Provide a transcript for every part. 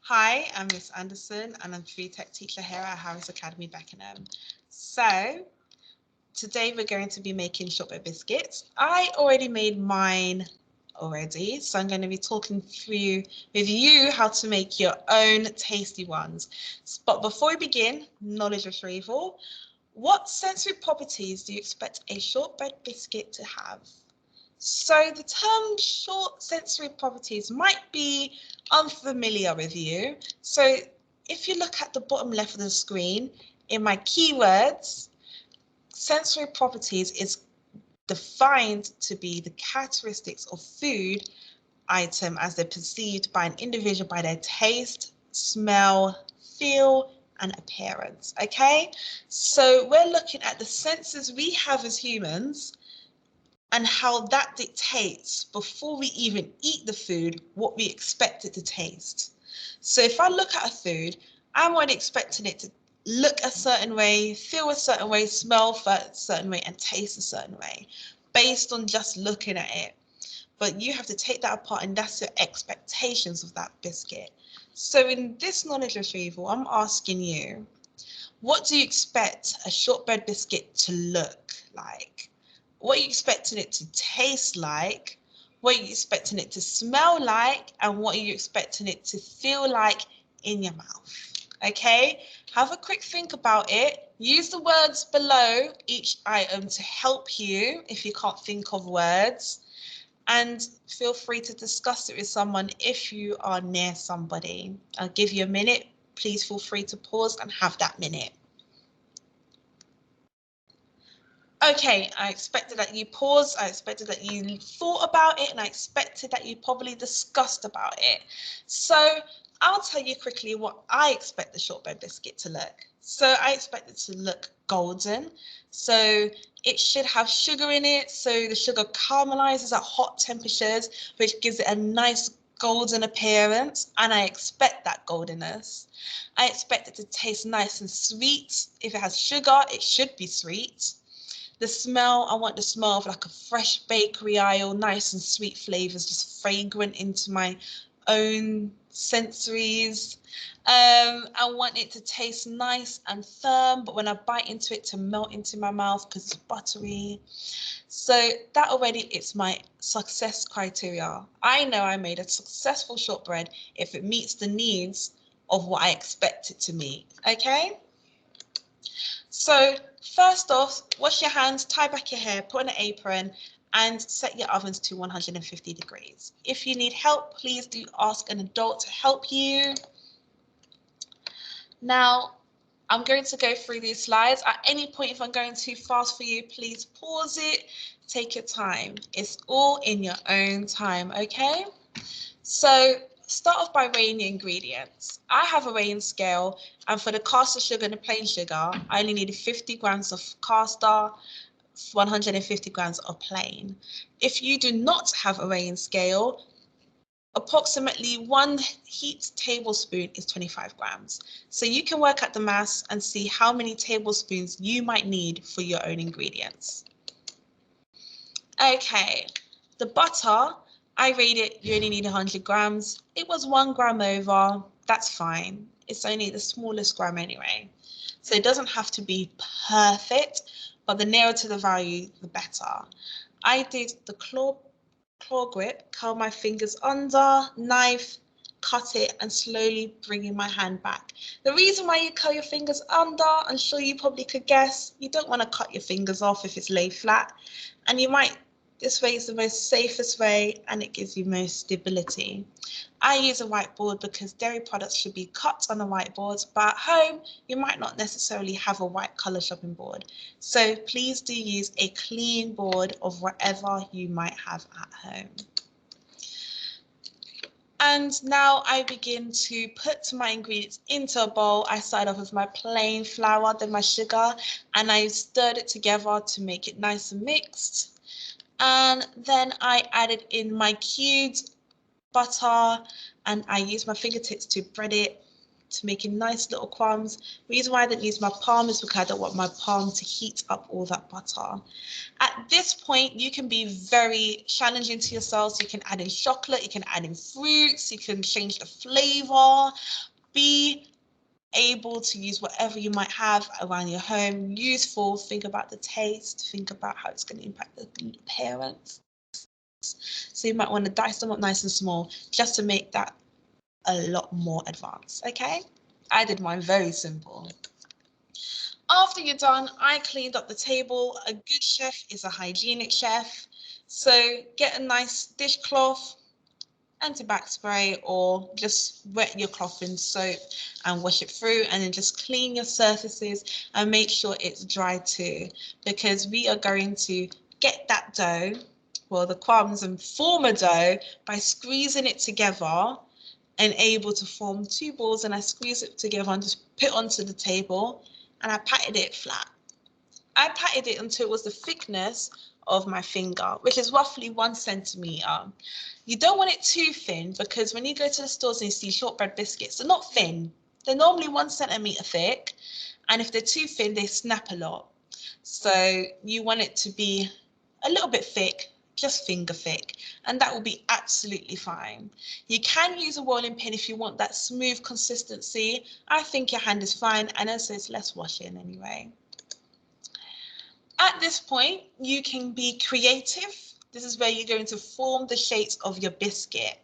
Hi, I'm Miss Anderson and I'm Free Tech Teacher here at Harris Academy, Beckenham. So today we're going to be making shortbread biscuits. I already made mine already, so I'm going to be talking through with you how to make your own tasty ones. But before we begin, knowledge retrieval. What sensory properties do you expect a shortbread biscuit to have? So the term short sensory properties might be unfamiliar with you. So if you look at the bottom left of the screen, in my keywords, sensory properties is defined to be the characteristics of food item as they're perceived by an individual by their taste, smell, feel, and appearance. Okay, so we're looking at the senses we have as humans and how that dictates, before we even eat the food, what we expect it to taste. So if I look at a food, I'm already expecting it to look a certain way, feel a certain way, smell a certain way, and taste a certain way, based on just looking at it. But you have to take that apart, and that's your expectations of that biscuit. So in this knowledge retrieval, I'm asking you, what do you expect a shortbread biscuit to look like? What are you expecting it to taste like? What are you expecting it to smell like? And what are you expecting it to feel like in your mouth? Okay, have a quick think about it. Use the words below each item to help you if you can't think of words. And feel free to discuss it with someone if you are near somebody. I'll give you a minute. Please feel free to pause and have that minute. Okay, I expected that you paused, I expected that you thought about it, and I expected that you probably discussed about it. So I'll tell you quickly what I expect the shortbread biscuit to look. So I expect it to look golden. So it should have sugar in it. So the sugar caramelizes at hot temperatures, which gives it a nice golden appearance. And I expect that goldenness. I expect it to taste nice and sweet. If it has sugar, it should be sweet. The smell, I want the smell of like a fresh bakery aisle, nice and sweet flavors, just fragrant into my own sensories. I want it to taste nice and firm, but when I bite into it, to melt into my mouth because it's buttery. So that already, it's my success criteria. I know I made a successful shortbread if it meets the needs of what I expect it to meet. Okay? So first off, wash your hands, tie back your hair, put on an apron, and set your ovens to 150 degrees. If you need help, please do ask an adult to help you. Now, I'm going to go through these slides. At any point, if I'm going too fast for you, please pause it, take your time. It's all in your own time, okay? So start off by weighing your ingredients. I have a weighing scale, and for the caster sugar and the plain sugar, I only needed 50 grams of caster, 150 grams of plain. If you do not have a weighing scale, approximately 1 heaped tablespoon is 25 grams. So you can work out the mass and see how many tablespoons you might need for your own ingredients. Okay, the butter, I rate it, you only need 100 grams. It was 1 gram over, that's fine. It's only the smallest gram anyway. So it doesn't have to be perfect, but the nearer to the value, the better. I did the claw grip, curl my fingers under, knife, cut it, and slowly bringing my hand back. The reason why you curl your fingers under, I'm sure you probably could guess, you don't want to cut your fingers off if it's laid flat, and you might, this way is the most safest way and it gives you most stability. I use a whiteboard because dairy products should be cut on a whiteboard, but at home you might not necessarily have a white colour chopping board. So please do use a clean board of whatever you might have at home. And now I begin to put my ingredients into a bowl. I start off with my plain flour, then my sugar, and I stirred it together to make it nice and mixed. And then I added in my cubed butter, and I used my fingertips to bread it. to making nice little crumbs. The reason why I didn't use my palm is because I don't want my palm to heat up all that butter. At this point, you can be very challenging to yourselves. You can add in chocolate, you can add in fruits, you can change the flavor. Be able to use whatever you might have around your home, useful. Think about the taste, think about how it's going to impact the appearance. So you might want to dice them up nice and small just to make that a lot more advanced. Okay, I did mine very simple. After you're done, I cleaned up the table. A good chef is a hygienic chef. So get a nice dishcloth, antibac spray, or just wet your cloth in soap and wash it through, and then just clean your surfaces and make sure it's dry too, because we are going to get that dough, well, the crumbs, and form a dough by squeezing it together and able to form two balls. And I squeeze it together and just put it onto the table, and I patted it flat. I patted it until it was the thickness of my finger, which is roughly 1 centimeter. You don't want it too thin, because when you go to the stores and you see shortbread biscuits, they're not thin. They're normally 1 centimeter thick. And if they're too thin, they snap a lot. So you want it to be a little bit thick, just finger thick, and that will be absolutely fine. You can use a rolling pin if you want that smooth consistency. I think your hand is fine, and also it's less washing anyway. At this point, you can be creative. This is where you're going to form the shapes of your biscuit.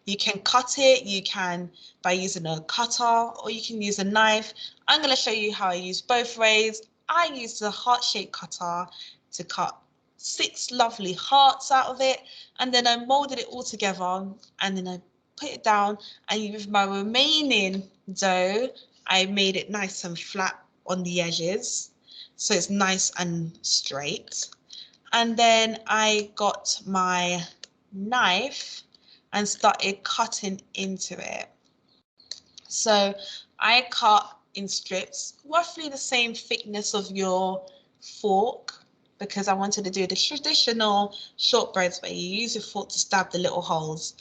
You can cut it, you can by using a cutter, or you can use a knife. I'm going to show you how I use both ways. I used a heart-shaped cutter to cut 6 lovely hearts out of it, and then I molded it all together, and then I put it down, and with my remaining dough, I made it nice and flat on the edges, so it's nice and straight. And then I got my knife and started cutting into it. So I cut in strips, roughly the same thickness of your fork, because I wanted to do the traditional shortbreads where you use your fork to stab the little holes.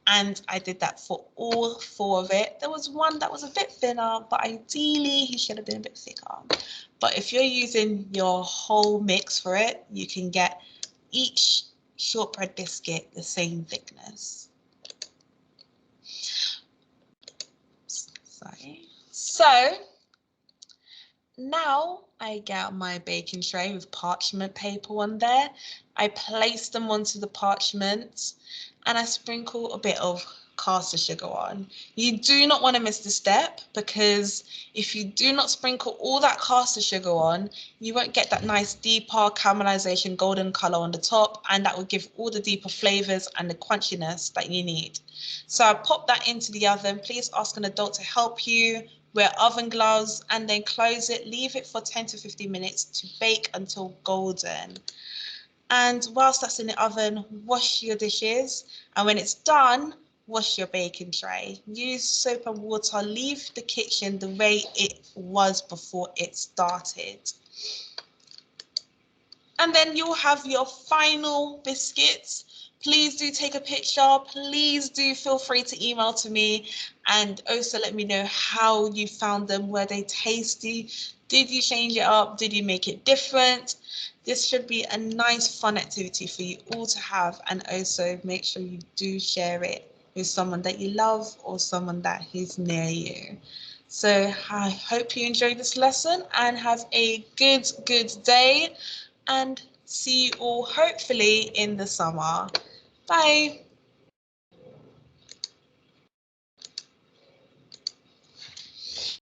And I did that for all 4 of it. There was one that was a bit thinner, but ideally he should have been a bit thicker. But if you're using your whole mix for it, you can get each shortbread biscuit the same thickness. Sorry. So now I get my baking tray with parchment paper on there. I place them onto the parchment, and I sprinkle a bit of caster sugar on. You do not want to miss the step, because if you do not sprinkle all that caster sugar on, you won't get that nice deeper caramelization golden color on the top, and that will give all the deeper flavors and the crunchiness that you need. So I pop that into the oven. Please ask an adult to help you. Wear oven gloves, and then close it. Leave it for 10 to 15 minutes to bake until golden. And whilst that's in the oven, wash your dishes. And when it's done, wash your baking tray. Use soap and water. Leave the kitchen the way it was before it started. And then you'll have your final biscuits. Please do take a picture. Please do feel free to email to me, and also let me know how you found them. Were they tasty? Did you change it up? Did you make it different? This should be a nice, fun activity for you all to have, and also make sure you do share it with someone that you love or someone that is near you. So I hope you enjoyed this lesson and have a good day, and see you all hopefully in the summer. Bye.